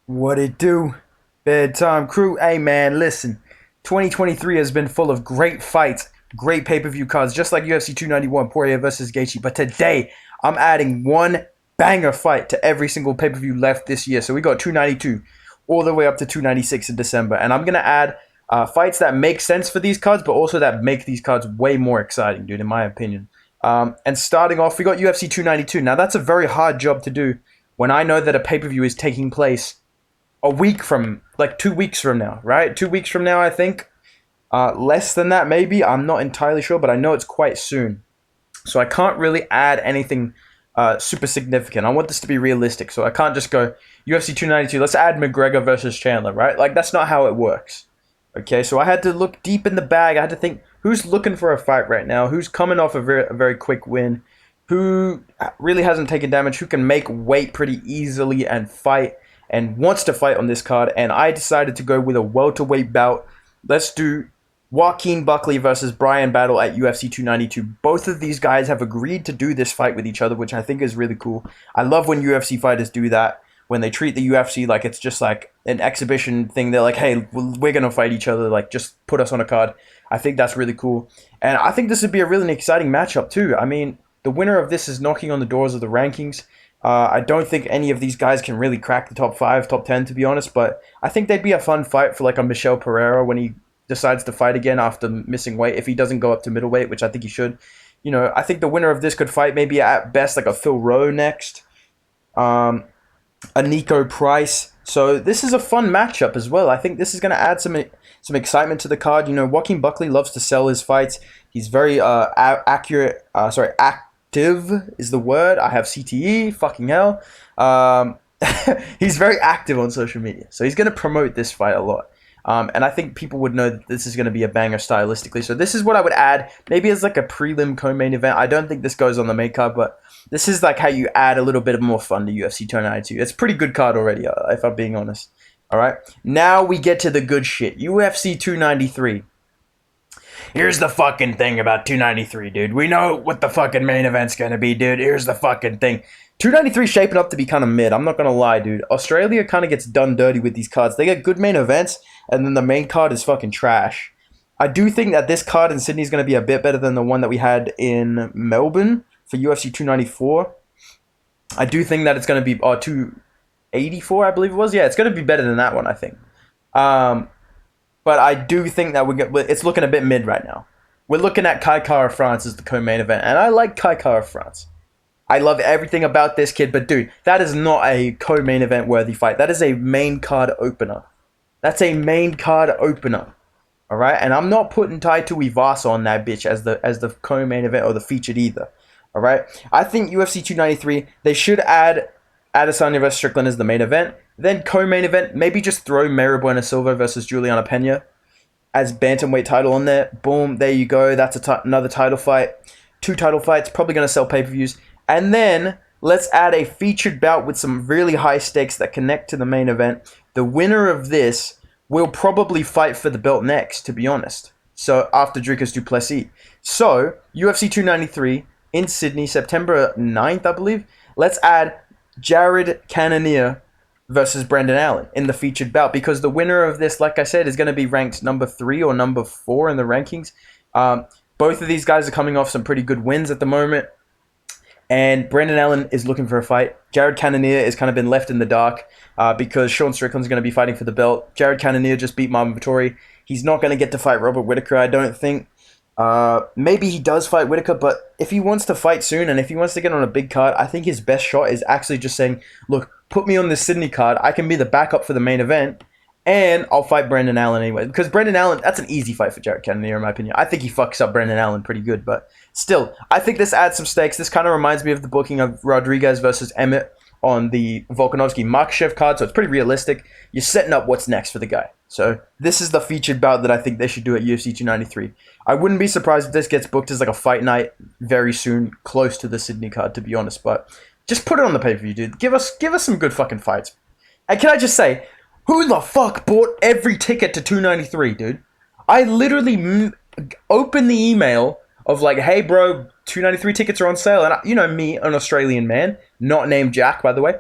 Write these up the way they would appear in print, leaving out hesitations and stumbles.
What it do? Bedtime crew. Hey man, listen. 2023 has been full of great fights, great pay-per-view cards, just like UFC 291, Poirier versus Gaethje. But today, I'm adding one banger fight to every single pay-per-view left this year. So we got 292 all the way up to 296 in December. And I'm going to add fights that make sense for these cards, but also that make these cards way more exciting, dude, in my opinion. And starting off, we got UFC 292. Now, that's a very hard job to do when I know that a pay-per-view is taking place a week from, like 2 weeks from now, right? 2 weeks from now, I think. Less than that, maybe. I'm not entirely sure, but I know it's quite soon. So I can't really add anything super significant. I want this to be realistic, so I can't just go UFC 292. Let's add McGregor versus Chandler, right? Like that's not how it works. Okay, so I had to look deep in the bag. I had to think who's looking for a fight right now, who's coming off a very quick win, who really hasn't taken damage, who can make weight pretty easily and fight and wants to fight on this card. And I decided to go with a welterweight bout. Let's do Joaquin Buckley versus Brian Battle at UFC 292. Both of these guys have agreed to do this fight with each other, which I think is really cool. I love when UFC fighters do that. When they treat the UFC like it's just like an exhibition thing. They're like, hey, we're going to fight each other. Like, just put us on a card. I think that's really cool. And I think this would be a really exciting matchup, too. I mean, the winner of this is knocking on the doors of the rankings. I don't think any of these guys can really crack the top 5, top 10, to be honest. But I think they'd be a fun fight for like a Michel Pereira when he decides to fight again after missing weight. If he doesn't go up to middleweight, which I think he should. You know, I think the winner of this could fight maybe at best like a Phil Rowe next. A Nico Price. So this is a fun matchup as well. I think this is going to add some excitement to the card. You know, Joaquin Buckley loves to sell his fights. He's very active is the word. I have CTE. Fucking hell. He's very active on social media, so he's going to promote this fight a lot. And I think people would know that this is going to be a banger stylistically. So this is what I would add, maybe as like a prelim co-main event. I don't think this goes on the main card, but this is like how you add a little bit more fun to UFC 292. It's a pretty good card already, if I'm being honest. All right, now we get to the good shit. UFC 293. Here's the fucking thing about 293, dude. We know what the fucking main event's gonna be, dude. Here's the fucking thing. 293 shaping up to be kind of mid. I'm not gonna lie, dude. Australia kind of gets done dirty with these cards. They get good main events, and then the main card is fucking trash. I do think that this card in Sydney is going to be a bit better than the one that we had in Melbourne for UFC 294. I do think that it's going to be 284, I believe it was. Yeah, it's going to be better than that one, I think. But I do think that it's looking a bit mid right now. We're looking at Kai Kara France as the co-main event, and I like Kai Kara France. I love everything about this kid, but dude, that is not a co-main event worthy fight. That is a main card opener. That's a main card opener. All right, and I'm not putting Taito Ivasa on that bitch as the co-main event or the featured either. All right, I think UFC 293 they should add Adesanya versus Strickland as the main event. Then co-main event, maybe just throw Maribuena Silva versus Juliana Pena as bantamweight title on there. Boom, there you go. That's another title fight. 2 title fights, probably going to sell pay-per-views. And then let's add a featured bout with some really high stakes that connect to the main event. The winner of this will probably fight for the belt next, to be honest. So after Dricus du Plessis. So UFC 293 in Sydney, September 9th, I believe. Let's add Jared Cannonier versus Brendan Allen in the featured bout, because the winner of this, like I said, is going to be ranked number 3 or number 4 in the rankings. Both of these guys are coming off some pretty good wins at the moment. And Brendan Allen is looking for a fight. Jared Cannonier has kind of been left in the dark because Sean Strickland's going to be fighting for the belt. Jared Cannonier just beat Marvin Vettori. He's not going to get to fight Robert Whittaker, I don't think. Maybe he does fight Whittaker, but if he wants to fight soon and if he wants to get on a big card, I think his best shot is actually just saying, look, put me on this Sydney card. I can be the backup for the main event. And I'll fight Brendan Allen anyway. Because Brendan Allen, that's an easy fight for Jared Cannonier, in my opinion. I think he fucks up Brendan Allen pretty good. But still, I think this adds some stakes. This kind of reminds me of the booking of Rodriguez versus Emmett on the Volkanovski-Makhachev card. So it's pretty realistic. You're setting up what's next for the guy. So this is the featured bout that I think they should do at UFC 293. I wouldn't be surprised if this gets booked as like a fight night very soon, close to the Sydney card, to be honest. But just put it on the pay-per-view, dude. Give us some good fucking fights. And can I just say, who the fuck bought every ticket to 293, dude? I literally opened the email of like, hey, bro, 293 tickets are on sale. And you know me, an Australian man, not named Jack, by the way.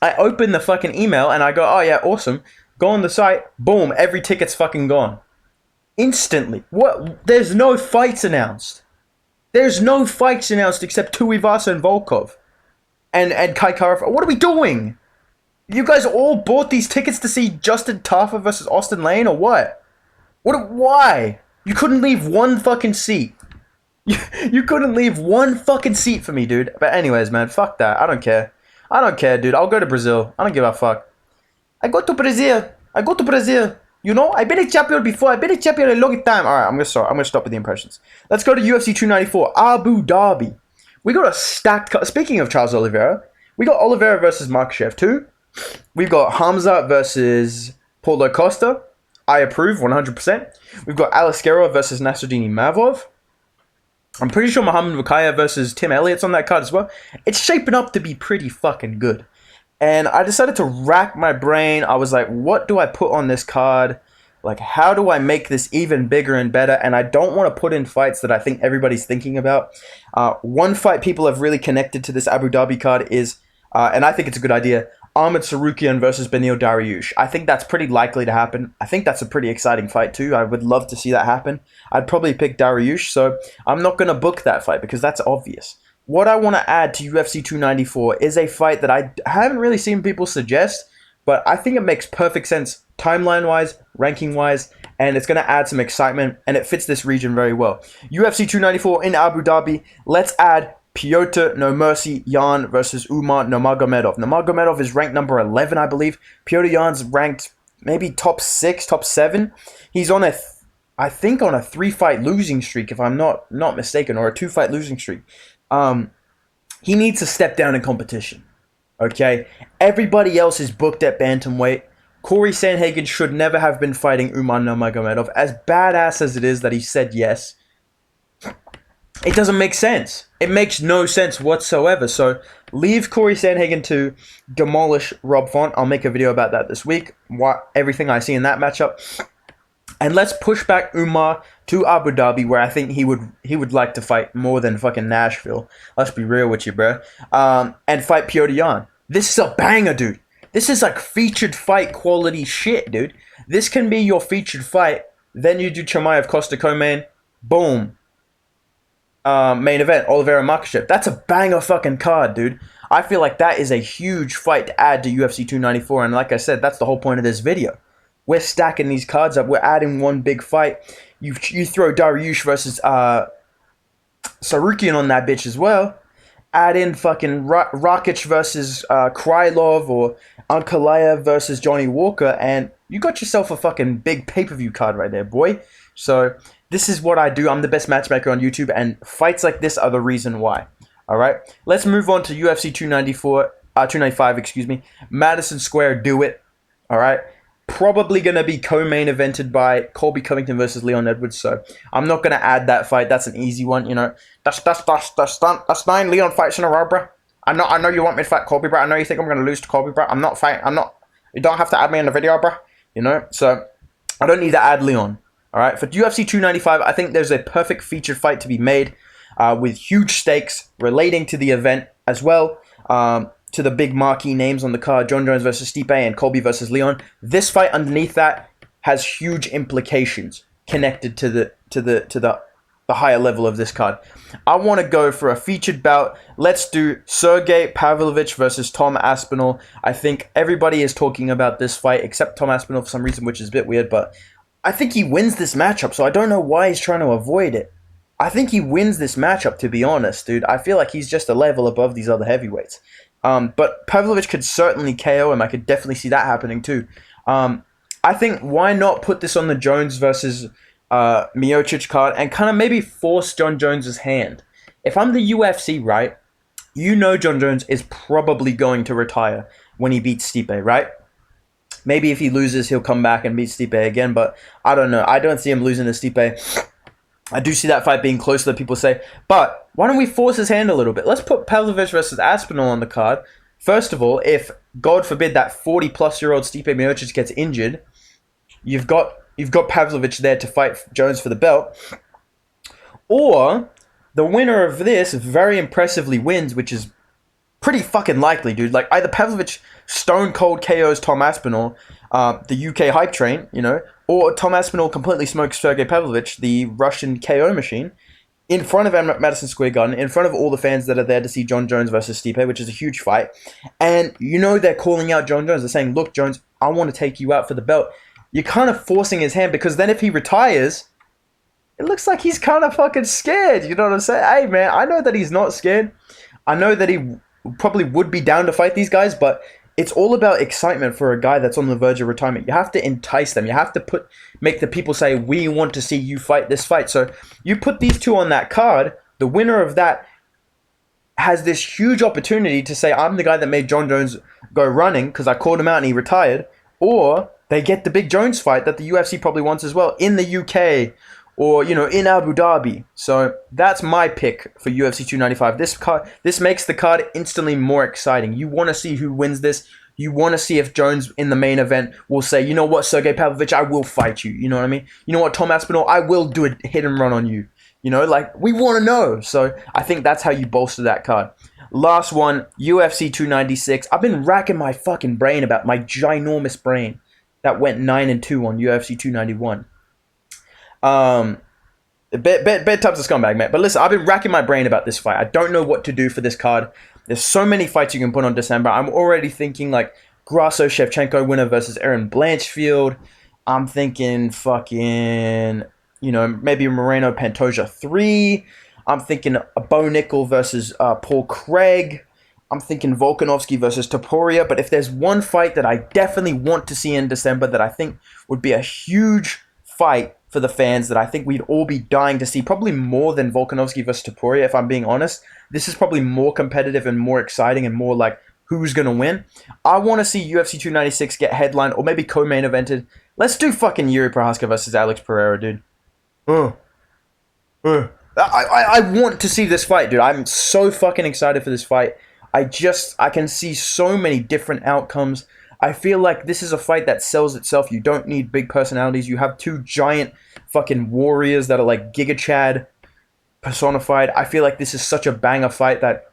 I open the fucking email and I go, oh yeah, awesome. Go on the site, boom, every ticket's fucking gone. Instantly. What? There's no fights announced. There's no fights announced except Tuivasa and Volkov. And Kai Kara. What are we doing? You guys all bought these tickets to see Justin Tafa versus Austin Lane or what? Why? You couldn't leave one fucking seat. You couldn't leave one fucking seat for me, dude. But anyways, man, fuck that. I don't care. I don't care, dude. I'll go to Brazil. I don't give a fuck. I go to Brazil. I go to Brazil. You know, I've been a champion before. I've been a champion a long time. All right, I'm gonna stop with the impressions. Let's go to UFC 294, Abu Dhabi. We got a stacked card. Speaking of Charles Oliveira, we got Oliveira versus Makhachev too. We've got Hamza versus Paulo Costa. I approve 100%. We've got Alex Guerrero versus Nasruddin Mavov. I'm pretty sure Muhammad Vakaya versus Tim Elliott's on that card as well. It's shaping up to be pretty fucking good. And I decided to rack my brain. I was like, what do I put on this card? Like, how do I make this even bigger and better? And I don't want to put in fights that I think everybody's thinking about. One fight people have really connected to this Abu Dhabi card is, and I think it's a good idea, Ahmed Sarukian versus Beneil Dariush. I think that's pretty likely to happen. I think that's a pretty exciting fight too. I would love to see that happen. I'd probably pick Dariush, so I'm not going to book that fight because that's obvious. What I want to add to UFC 294 is a fight that I haven't really seen people suggest, but I think it makes perfect sense timeline-wise, ranking-wise, and it's going to add some excitement, and it fits this region very well. UFC 294 in Abu Dhabi. Let's add Piotr No Mercy Yan versus Umar Nurmagomedov. Nurmagomedov is ranked number 11, I believe. Piotr Yan's ranked maybe top 6, top 7. He's on I think on a 3-fight losing streak, if I'm not mistaken, or a 2-fight losing streak. He needs to step down in competition. Okay? Everybody else is booked at bantamweight. Corey Sandhagen should never have been fighting Umar Nurmagomedov. As badass as it is that he said yes, it doesn't make sense. It makes no sense whatsoever. So leave Corey Sandhagen to demolish Rob Font. I'll make a video about that this week. Everything I see in that matchup. And let's push back Umar to Abu Dhabi, where I think he would like to fight more than fucking Nashville. Let's be real with you, bro. And fight Piotr Yan. This is a banger, dude. This is like featured fight quality shit, dude. This can be your featured fight. Then you do Chimaev Costa co-main. Boom. Main event, Oliveira Makhachev. That's a banger fucking card, dude. I feel like that is a huge fight to add to UFC 294. And like I said, that's the whole point of this video. We're stacking these cards up. We're adding one big fight. You throw Dariush versus Sarukian on that bitch as well. Add in fucking Rakic versus Krylov or Ankalaev versus Johnny Walker, and you got yourself a fucking big pay-per-view card right there, boy. So this is what I do. I'm the best matchmaker on YouTube, and fights like this are the reason why. All right, let's move on to UFC 295. Excuse me, Madison Square. Do it. All right. Probably going to be co-main evented by Colby Covington versus Leon Edwards, so I'm not going to add that fight. That's an easy one, you know. That's 9 Leon fights in a row, bro. I know you want me to fight Colby, bro. I know you think I'm going to lose to Colby, bro. I'm not fighting. You don't have to add me in the video, bro. You know, so I don't need to add Leon. All right, for UFC 295, I think there's a perfect featured fight to be made with huge stakes relating to the event as well. To the big marquee names on the card, John Jones versus Stipe and Colby versus Leon. This fight underneath that has huge implications connected to the higher level of this card. I want to go for a featured bout. Let's do Sergey Pavlovich versus Tom Aspinall. I think everybody is talking about this fight except Tom Aspinall for some reason, which is a bit weird, but I think he wins this matchup, so I don't know why he's trying to avoid it. I think he wins this matchup, to be honest, dude. I feel like he's just a level above these other heavyweights. But Pavlovich could certainly KO him. I could definitely see that happening too. I think why not put this on the Jones versus Miocic card and kind of maybe force John Jones' hand. If I'm the UFC, right, you know John Jones is probably going to retire when he beats Stipe, right? Maybe if he loses, he'll come back and beat Stipe again, but I don't know. I don't see him losing to Stipe. I do see that fight being closer than people say, but why don't we force his hand a little bit? Let's put Pavlovich versus Aspinall on the card. First of all, if, God forbid, that 40-plus-year-old Stipe Miocic gets injured, you've got Pavlovich there to fight Jones for the belt. Or the winner of this very impressively wins, which is pretty fucking likely, dude. Like either Pavlovich stone cold KOs Tom Aspinall, the UK hype train, you know, or Tom Aspinall completely smokes Sergey Pavlovich, the Russian KO machine, in front of Madison Square Garden, in front of all the fans that are there to see John Jones versus Stipe, which is a huge fight. And you know they're calling out John Jones. They're saying, look, Jones, I want to take you out for the belt. You're kind of forcing his hand, because then if he retires, it looks like he's kind of fucking scared. You know what I'm saying? Hey, man, I know that he's not scared. I know that he probably would be down to fight these guys, but it's all about excitement for a guy that's on the verge of retirement. You have to entice them. You have to make the people say, we want to see you fight this fight. So you put these two on that card, the winner of that has this huge opportunity to say, I'm the guy that made John Jones go running because I called him out and he retired. Or they get the big Jones fight that the UFC probably wants as well in the UK, or, you know, in Abu Dhabi. So that's my pick for UFC 295. This makes the card instantly more exciting. You want to see who wins this. You want to see if Jones in the main event will say, you know what, Sergey Pavlovich, I will fight you. You know what I mean? You know what, Tom Aspinall, I will do a hit and run on you. You know, like, we want to know. So I think that's how you bolster that card. Last one, UFC 296. I've been racking my fucking brain about my ginormous brain that went 9-2 on UFC 291. Bad times of scumbag, man. But listen, I've been racking my brain about this fight. I don't know what to do for this card. There's so many fights you can put on December. I'm already thinking like Grasso Shevchenko winner versus Aaron Blanchfield. I'm thinking fucking, you know, maybe Moreno Pantoja 3. I'm thinking a Bo Nickel versus Paul Craig. I'm thinking Volkanovski versus Topuria. But if there's one fight that I definitely want to see in December that I think would be a huge fight for the fans, that I think we'd all be dying to see, probably more than Volkanovski versus Topuria, if I'm being honest. This is probably more competitive and more exciting and more like who's going to win. I want to see UFC 296 get headlined or maybe co-main evented. Let's do fucking Yuri Prochazka versus Alex Pereira, dude. I want to see this fight, dude. I'm so fucking excited for this fight. I can see so many different outcomes. I feel like this is a fight that sells itself. You don't need big personalities. You have two giant fucking warriors that are like Giga Chad personified. I feel like this is such a banger fight that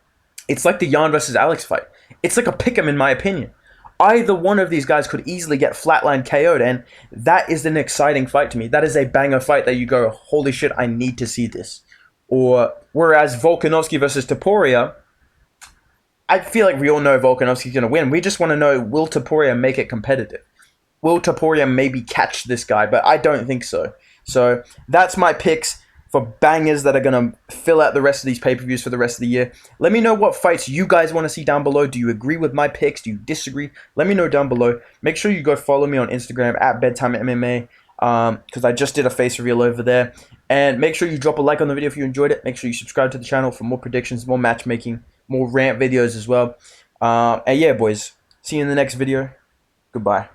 it's like the Jan versus Alex fight. It's like a pick'em in my opinion. Either one of these guys could easily get flatline KO'd, and that is an exciting fight to me. That is a banger fight that you go, holy shit, I need to see this. Or whereas Volkanovski versus Topuria, I feel like we all know Volkanovski's going to win. We just want to know, will Topuria make it competitive? Will Topuria maybe catch this guy? But I don't think so. So that's my picks for bangers that are going to fill out the rest of these pay-per-views for the rest of the year. Let me know what fights you guys want to see down below. Do you agree with my picks? Do you disagree? Let me know down below. Make sure you go follow me on Instagram at Bedtime MMA, because I just did a face reveal over there. And make sure you drop a like on the video if you enjoyed it. Make sure you subscribe to the channel for more predictions, more matchmaking, more rant videos as well. And yeah, boys, see you in the next video. Goodbye.